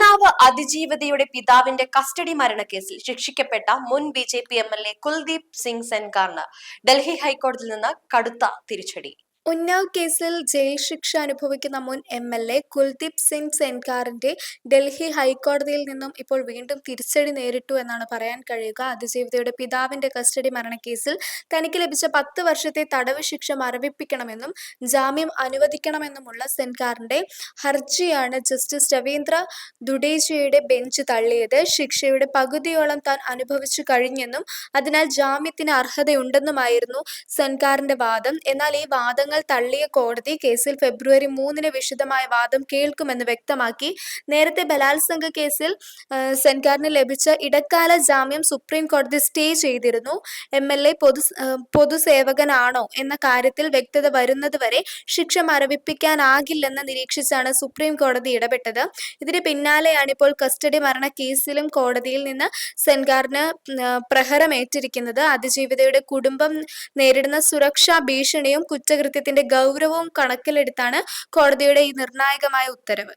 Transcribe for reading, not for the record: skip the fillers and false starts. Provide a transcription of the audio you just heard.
ഉന്നാവ് അതിജീവിതയുടെ പിതാവിന്റെ കസ്റ്റഡി മരണക്കേസിൽ ശിക്ഷിക്കപ്പെട്ട മുൻ ബി.ജെ.പി എം.എൽ.എ കുൽദീപ് സിംഗ് സെൻഗാറിന് ഡൽഹി ഹൈക്കോടതിയിൽ നിന്ന് കടുത്ത തിരിച്ചടി. ഉന്നാവ് കേസിൽ ജയിൽ ശിക്ഷ അനുഭവിക്കുന്ന മുൻ എം.എൽ.എ കുൽദീപ് സിംഗ് സെൻഗാറിന്റെ ഡൽഹി ഹൈക്കോടതിയിൽ നിന്നും ഇപ്പോൾ വീണ്ടും തിരിച്ചടി നേരിട്ടു എന്നാണ് പറയാൻ കഴിയുക. അതിജീവിതയുടെ പിതാവിന്റെ കസ്റ്റഡി മരണക്കേസിൽ തനിക്ക് ലഭിച്ച 10 വർഷത്തെ തടവ് ശിക്ഷ മരവിപ്പിക്കണമെന്നും ജാമ്യം അനുവദിക്കണമെന്നുമുള്ള സെൻഗാറിന്റെ ഹർജിയാണ് ജസ്റ്റിസ് രവീന്ദ്ര ദുഡേജയുടെ ബെഞ്ച് തള്ളിയത്. ശിക്ഷയുടെ പകുതിയോളം താൻ അനുഭവിച്ചു കഴിഞ്ഞെന്നും അതിനാൽ ജാമ്യത്തിന് അർഹതയുണ്ടെന്നുമായിരുന്നു സെൻഗാറിന്റെ വാദം. എന്നാൽ ഈ വാദങ്ങൾ തള്ളിയ കോടതി കേസിൽ ഫെബ്രുവരി 3 വിശദമായ വാദം കേൾക്കുമെന്ന് വ്യക്തമാക്കി. നേരത്തെ ബലാത്സംഗ കേസിൽ സെൻഗാറിന് ലഭിച്ച ഇടക്കാല ജാമ്യം സുപ്രീം കോടതി സ്റ്റേ ചെയ്തിരുന്നു. എം.എൽ.എ പൊതുസേവകനാണോ എന്ന കാര്യത്തിൽ വ്യക്തത വരുന്നതുവരെ ശിക്ഷ മരവിപ്പിക്കാനാകില്ലെന്ന് നിരീക്ഷിച്ചാണ് സുപ്രീം കോടതി ഇടപെട്ടത്. ഇതിന് പിന്നാലെയാണിപ്പോൾ കസ്റ്റഡി മരണ കേസിലും കോടതിയിൽ നിന്ന് സെൻഗാറിന് പ്രഹരമേറ്റിരിക്കുന്നത്. അതിജീവിതയുടെ കുടുംബം നേരിടുന്ന സുരക്ഷാ ഭീഷണിയും കുറ്റകൃത്യത്തിന്റെ ഗൗരവവും കണക്കിലെടുത്താണ് കോടതിയുടെ ഈ നിർണായകമായ ഉത്തരവ്.